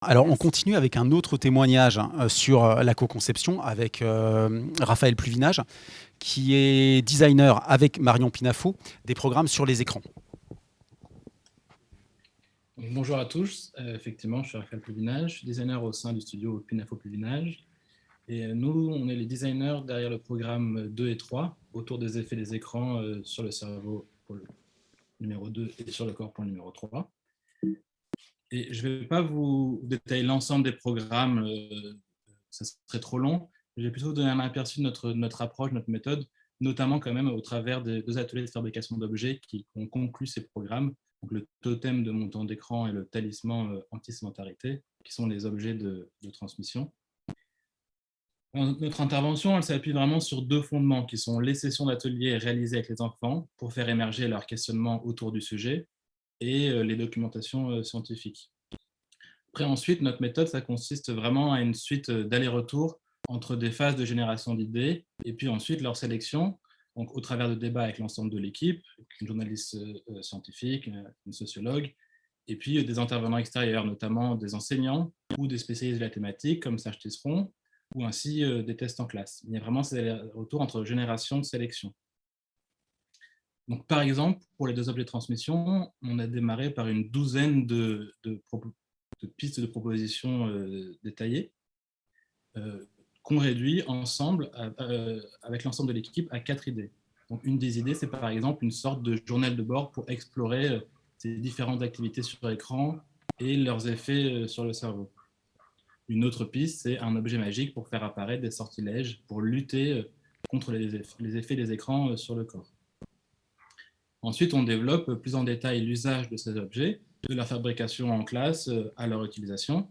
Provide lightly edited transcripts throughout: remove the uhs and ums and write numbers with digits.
Alors, on continue avec un autre témoignage sur la co-conception avec Raphaël Pluvinage, qui est designer avec Marion Pinafo des programmes sur les écrans. Bonjour à tous, effectivement, je suis Raphaël Pluvinage, je suis designer au sein du studio Pinafo Pluvinage. Et nous, on est les designers derrière le programme 2 et 3, autour des effets des écrans sur le cerveau pour le numéro 2 et sur le corps pour le numéro 3. Et je ne vais pas vous détailler l'ensemble des programmes, ça serait trop long. Je vais plutôt vous donner un aperçu de notre approche, notre méthode, notamment quand même au travers des 2 ateliers de fabrication d'objets qui ont conclu ces programmes, donc le totem de montant d'écran et le talisman anti-sédentarité, qui sont les objets de transmission. Notre intervention, elle s'appuie vraiment sur 2 fondements, qui sont les sessions d'atelier réalisées avec les enfants pour faire émerger leurs questionnements autour du sujet et les documentations scientifiques. Après, ensuite, notre méthode, ça consiste vraiment à une suite d'allers-retours entre des phases de génération d'idées et puis ensuite leur sélection, donc au travers de débats avec l'ensemble de l'équipe, une journaliste scientifique, une sociologue, et puis des intervenants extérieurs, notamment des enseignants ou des spécialistes de la thématique, comme Serge Tisseron, ou ainsi des tests en classe. Il y a vraiment ces allers-retours entre génération et sélection. Donc, par exemple, pour les 2 objets de transmission, on a démarré par une douzaine de pistes de propositions détaillées qu'on réduit ensemble avec l'ensemble de l'équipe à 4 idées. Donc, une des idées, c'est par exemple une sorte de journal de bord pour explorer ces différentes activités sur l'écran et leurs effets sur le cerveau. Une autre piste, c'est un objet magique pour faire apparaître des sortilèges pour lutter contre les effets des écrans sur le corps. Ensuite, on développe plus en détail l'usage de ces objets, de la fabrication en classe à leur utilisation.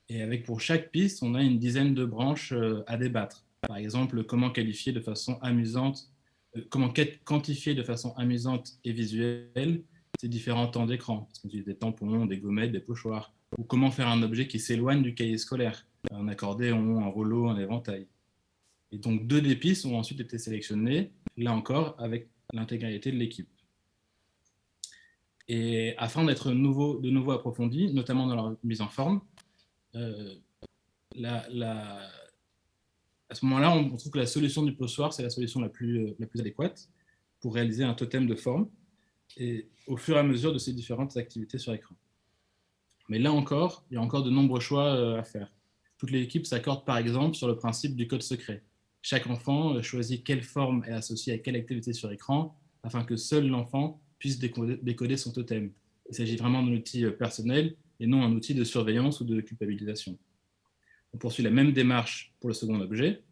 Et avec pour chaque piste, on a une dizaine de branches à débattre. Par exemple, comment qualifier de façon amusante, comment quantifier de façon amusante et visuelle ces différents temps d'écran. Parce qu'on utilise des tampons, des gommettes, des pochoirs. Ou comment faire un objet qui s'éloigne du cahier scolaire. Un accordéon, un rouleau, un éventail. Et donc, 2 des pistes ont ensuite été sélectionnées, là encore, avec l'intégralité de l'équipe. Et afin d'être de nouveau approfondis, notamment dans leur mise en forme, à ce moment-là, on trouve que la solution du pochoir, c'est la solution la plus adéquate pour réaliser un totem de forme et au fur et à mesure de ces différentes activités sur écran. Mais là encore, il y a encore de nombreux choix à faire. Toute l'équipe s'accorde par exemple sur le principe du code secret. Chaque enfant choisit quelle forme est associée à quelle activité sur écran afin que seul l'enfant puisse décoder son totem. Il s'agit vraiment d'un outil personnel et non un outil de surveillance ou de culpabilisation. On poursuit la même démarche pour le second objet.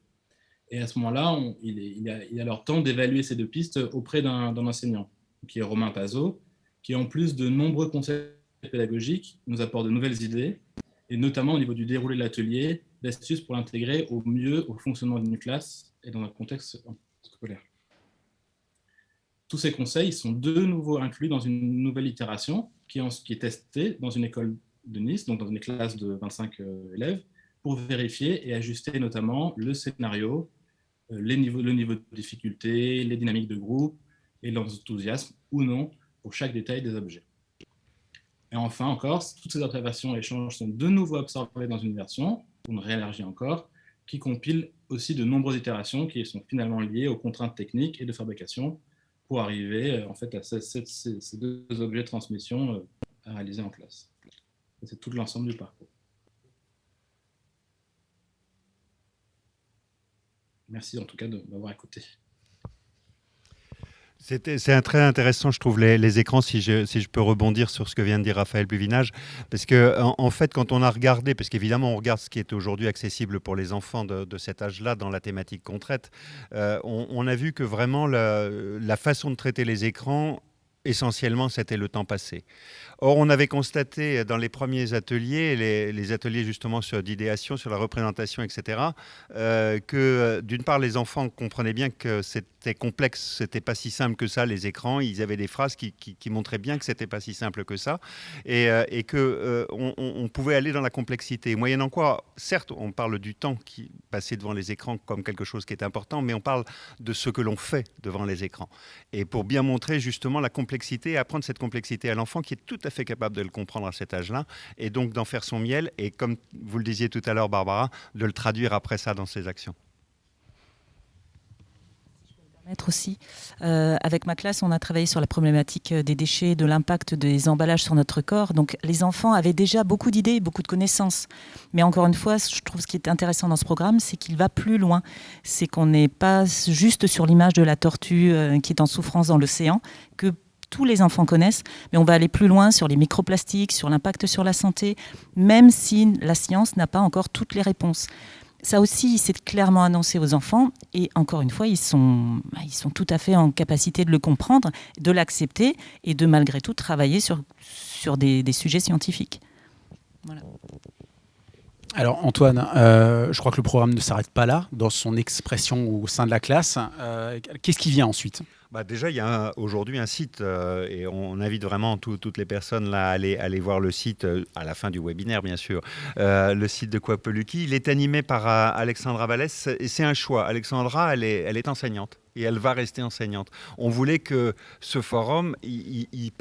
Et à ce moment-là, il y a alors temps d'évaluer ces 2 pistes auprès d'un enseignant, qui est Romain Pazot, qui en plus de nombreux conseils pédagogiques nous apporte de nouvelles idées, et notamment au niveau du déroulé de l'atelier, d'astuces pour l'intégrer au mieux au fonctionnement d'une classe et dans un contexte scolaire. Tous ces conseils sont de nouveau inclus dans une nouvelle itération qui est testée dans une école de Nice, donc dans une classe de 25 élèves, pour vérifier et ajuster notamment le scénario, le niveau de difficulté, les dynamiques de groupe et l'enthousiasme ou non pour chaque détail des objets. Et enfin encore, toutes ces observations et échanges sont de nouveau absorbés dans une version, on réélargit encore, qui compile aussi de nombreuses itérations qui sont finalement liées aux contraintes techniques et de fabrication pour arriver en fait à ces 2 objets de transmission à réaliser en classe. C'est tout l'ensemble du parcours. Merci en tout cas de m'avoir écouté. C'est très intéressant, je trouve, les écrans, si je peux rebondir sur ce que vient de dire Raphaël Pluvinage, parce que en fait, quand on a regardé, parce qu'évidemment, on regarde ce qui est aujourd'hui accessible pour les enfants de cet âge-là dans la thématique qu'on traite, on a vu que vraiment la façon de traiter les écrans, essentiellement, c'était le temps passé. Or, on avait constaté dans les premiers ateliers, les ateliers justement d'idéation, sur la représentation, etc., que d'une part, les enfants comprenaient bien que c'était complexe, c'était pas si simple que ça, les écrans. Ils avaient des phrases qui montraient bien que c'était pas si simple que ça, et que on pouvait aller dans la complexité. Moyennant quoi, certes, on parle du temps qui passé devant les écrans comme quelque chose qui est important, mais on parle de ce que l'on fait devant les écrans. Et pour bien montrer justement la complexité complexité, apprendre cette complexité à l'enfant qui est tout à fait capable de le comprendre à cet âge-là, et donc d'en faire son miel, et comme vous le disiez tout à l'heure, Barbara, de le traduire après ça dans ses actions. Aussi. Avec ma classe, on a travaillé sur la problématique des déchets, de l'impact des emballages sur notre corps. Donc les enfants avaient déjà beaucoup d'idées, beaucoup de connaissances. Mais encore une fois, je trouve ce qui est intéressant dans ce programme, c'est qu'il va plus loin. C'est qu'on n'est pas juste sur l'image de la tortue qui est en souffrance dans l'océan, que tous les enfants connaissent, mais on va aller plus loin sur les microplastiques, sur l'impact sur la santé, même si la science n'a pas encore toutes les réponses. Ça aussi, c'est clairement annoncé aux enfants et encore une fois, ils sont tout à fait en capacité de le comprendre, de l'accepter et de malgré tout travailler sur des sujets scientifiques. Voilà. Alors Antoine, je crois que le programme ne s'arrête pas là, dans son expression au sein de la classe. Qu'est-ce qui vient ensuite ? Déjà, il y a aujourd'hui un site et on invite vraiment toutes les personnes là à aller voir le site à la fin du webinaire, bien sûr. Le site de Quapoluki, il est animé par Alexandra Vallès et c'est un choix. Alexandra, elle est enseignante et elle va rester enseignante. On voulait que ce forum, il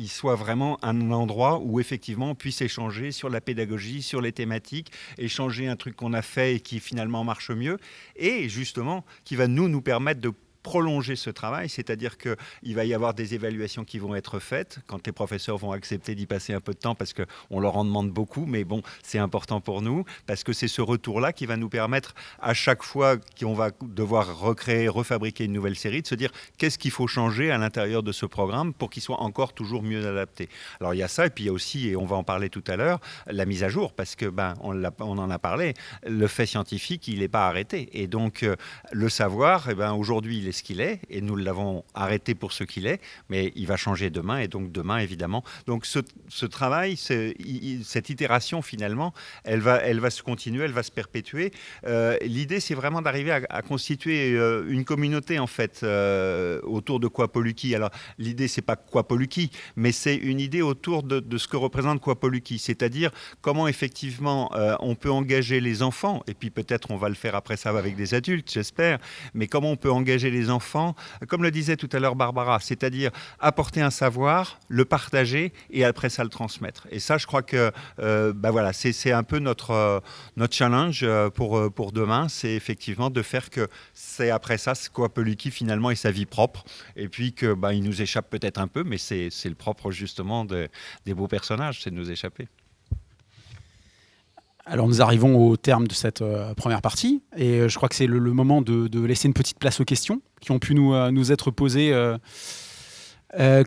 soit vraiment un endroit où effectivement on puisse échanger sur la pédagogie, sur les thématiques, échanger un truc qu'on a fait et qui finalement marche mieux et justement qui va nous permettre de prolonger ce travail, c'est-à-dire qu'il va y avoir des évaluations qui vont être faites quand les professeurs vont accepter d'y passer un peu de temps parce qu'on leur en demande beaucoup, mais bon, c'est important pour nous parce que c'est ce retour-là qui va nous permettre à chaque fois qu'on va devoir recréer, refabriquer une nouvelle série, de se dire qu'est-ce qu'il faut changer à l'intérieur de ce programme pour qu'il soit encore toujours mieux adapté. Alors il y a ça et puis il y a aussi, et on va en parler tout à l'heure, la mise à jour parce que on en a parlé, le fait scientifique il n'est pas arrêté et donc le savoir, aujourd'hui il est ce qu'il est et nous l'avons arrêté pour ce qu'il est, mais il va changer demain et donc demain évidemment. Donc ce travail, cette itération finalement, elle va se continuer, elle va se perpétuer. L'idée c'est vraiment d'arriver à constituer une communauté en fait autour de Quapoluki. Alors l'idée c'est pas Quapoluki, mais c'est une idée autour de ce que représente Quapoluki, c'est-à-dire comment effectivement on peut engager les enfants et puis peut-être on va le faire après ça avec des adultes, j'espère, mais comment on peut engager les enfants, comme le disait tout à l'heure Barbara, c'est-à-dire apporter un savoir, le partager et après ça le transmettre. Et ça, je crois que voilà, c'est un peu notre challenge pour demain, c'est effectivement de faire que c'est après ça, Quapoluki finalement et sa vie propre, et puis que il nous échappe peut-être un peu, mais c'est le propre justement des beaux personnages, c'est de nous échapper. Alors nous arrivons au terme de cette première partie et je crois que c'est le moment de laisser une petite place aux questions qui ont pu nous être posées.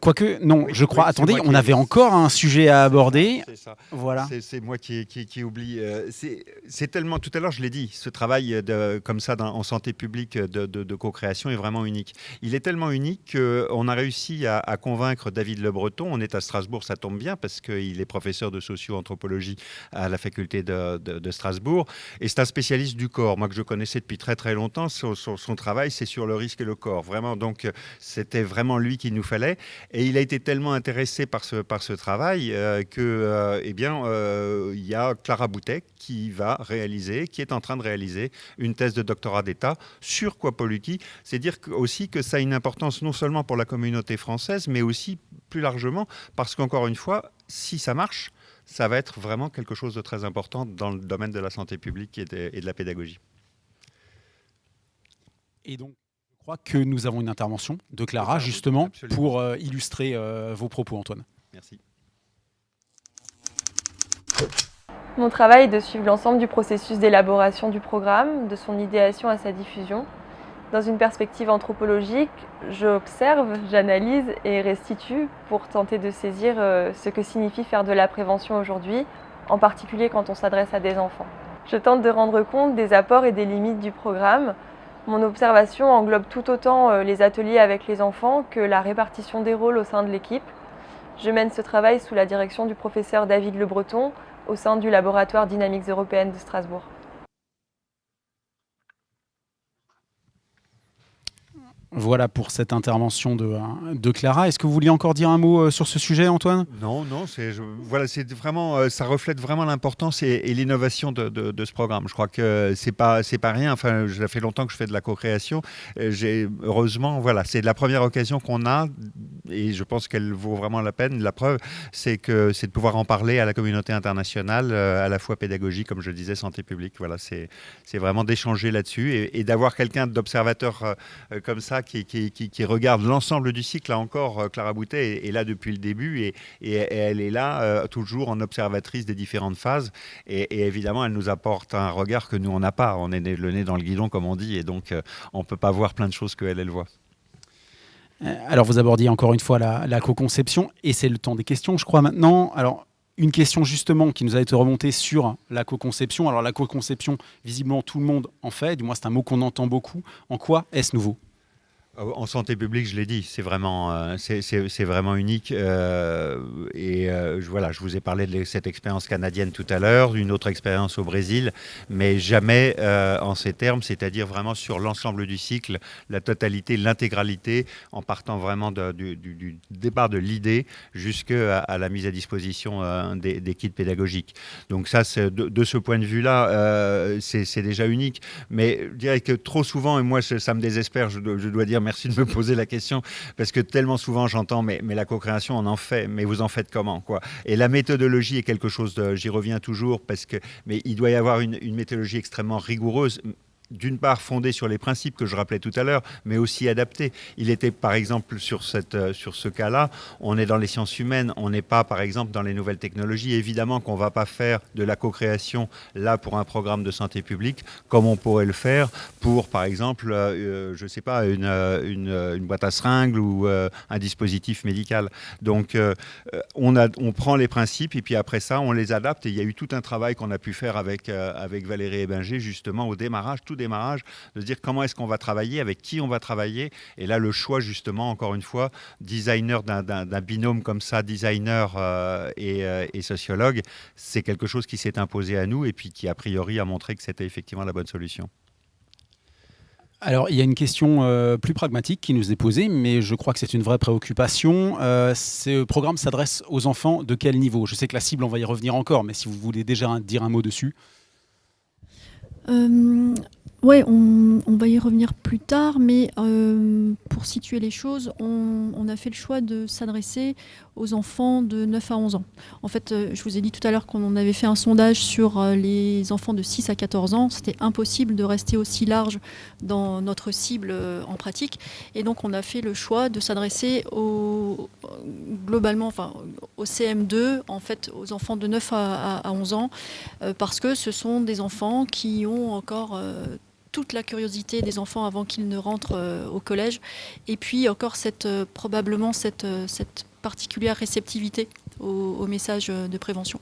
Quoique, non, oui, je crois. Oui, attendez, on avait encore un sujet à aborder. C'est ça. Voilà. C'est moi qui oublie. C'est tellement, tout à l'heure je l'ai dit, ce travail comme ça en santé publique de co-création est vraiment unique. Il est tellement unique qu'on a réussi à convaincre David Le Breton. On est à Strasbourg, ça tombe bien parce qu'il est professeur de socio-anthropologie à la faculté de Strasbourg. Et c'est un spécialiste du corps, moi que je connaissais depuis très très longtemps. Son travail, c'est sur le risque et le corps. Vraiment, donc c'était vraiment lui qu'il nous fallait. Et il a été tellement intéressé par ce travail il y a Clara Boutet qui est en train de réaliser une thèse de doctorat d'État sur Quapoluki. C'est dire aussi que ça a une importance non seulement pour la communauté française, mais aussi plus largement parce qu'encore une fois, si ça marche, ça va être vraiment quelque chose de très important dans le domaine de la santé publique et de la pédagogie. Et donc, je crois que nous avons une intervention de Clara, justement, absolument, pour illustrer vos propos, Antoine. Merci. Mon travail est de suivre l'ensemble du processus d'élaboration du programme, de son idéation à sa diffusion. Dans une perspective anthropologique, j'observe, j'analyse et restitue pour tenter de saisir ce que signifie faire de la prévention aujourd'hui, en particulier quand on s'adresse à des enfants. Je tente de rendre compte des apports et des limites du programme. Mon observation englobe tout autant les ateliers avec les enfants que la répartition des rôles au sein de l'équipe. Je mène ce travail sous la direction du professeur David Le Breton au sein du laboratoire Dynamiques européennes de Strasbourg. Voilà pour cette intervention de Clara. Est-ce que vous vouliez encore dire un mot sur ce sujet, Antoine? Non, voilà, c'est vraiment, ça reflète vraiment l'importance et l'innovation de ce programme. Je crois que c'est pas rien. Enfin, ça fait longtemps que je fais de la co-création. Heureusement, voilà, c'est la première occasion qu'on a et je pense qu'elle vaut vraiment la peine. La preuve, c'est de pouvoir en parler à la communauté internationale, à la fois pédagogique, comme je le disais, santé publique. Voilà, c'est vraiment d'échanger là-dessus et d'avoir quelqu'un d'observateur comme ça qui regarde l'ensemble du cycle. Là encore, Clara Boutet est là depuis le début et elle est là toujours en observatrice des différentes phases et évidemment elle nous apporte un regard que nous on n'a pas. On est le nez dans le guidon comme on dit et donc on ne peut pas voir plein de choses qu'elle voit. Alors vous abordiez encore une fois la co-conception et c'est le temps des questions je crois maintenant. Alors une question justement qui nous a été remontée sur la co-conception. Alors la co-conception, visiblement tout le monde en fait, du moins c'est un mot qu'on entend beaucoup. En quoi est-ce nouveau ? En santé publique, je l'ai dit, c'est vraiment unique. Voilà, je vous ai parlé de cette expérience canadienne tout à l'heure, une autre expérience au Brésil, mais jamais en ces termes, c'est-à-dire vraiment sur l'ensemble du cycle, la totalité, l'intégralité, en partant vraiment du départ de l'idée jusqu'à la mise à disposition des kits pédagogiques. Donc ça, de ce point de vue-là, c'est déjà unique. Mais je dirais que trop souvent, et moi ça me désespère, je dois dire, merci de me poser la question, parce que tellement souvent j'entends, mais la co-création, on en fait, mais vous en faites comment, quoi? Et la méthodologie est quelque chose j'y reviens toujours, mais il doit y avoir une méthodologie extrêmement rigoureuse, d'une part fondée sur les principes que je rappelais tout à l'heure, mais aussi adaptée. Il était, par exemple, sur ce cas-là, on est dans les sciences humaines, on n'est pas, par exemple, dans les nouvelles technologies. Évidemment qu'on ne va pas faire de la co-création, là, pour un programme de santé publique, comme on pourrait le faire pour, par exemple, je ne sais pas, une boîte à seringues ou un dispositif médical. Donc, on prend les principes et puis après ça, on les adapte. Et il y a eu tout un travail qu'on a pu faire avec Valérie Ebinger, justement, au démarrage, de se dire comment est-ce qu'on va travailler, avec qui on va travailler. Et là, le choix, justement, encore une fois, designer d'un binôme comme ça, designer et sociologue, c'est quelque chose qui s'est imposé à nous et puis qui, a priori, a montré que c'était effectivement la bonne solution. Alors, il y a une question plus pragmatique qui nous est posée, mais je crois que c'est une vraie préoccupation. Ce programme s'adresse aux enfants de quel niveau? Je sais que la cible, on va y revenir encore, mais si vous voulez déjà dire un mot dessus. Oui, on va y revenir plus tard, mais pour situer les choses, on a fait le choix de s'adresser aux enfants de 9 à 11 ans. En fait, je vous ai dit tout à l'heure qu'on avait fait un sondage sur les enfants de 6 à 14 ans. C'était impossible de rester aussi large dans notre cible en pratique. Et donc, on a fait le choix de s'adresser globalement, au CM2, en fait, aux enfants de 9 à 11 ans, parce que ce sont des enfants qui ont encore toute la curiosité des enfants avant qu'ils ne rentrent au collège, et puis encore probablement cette particulière réceptivité aux messages de prévention.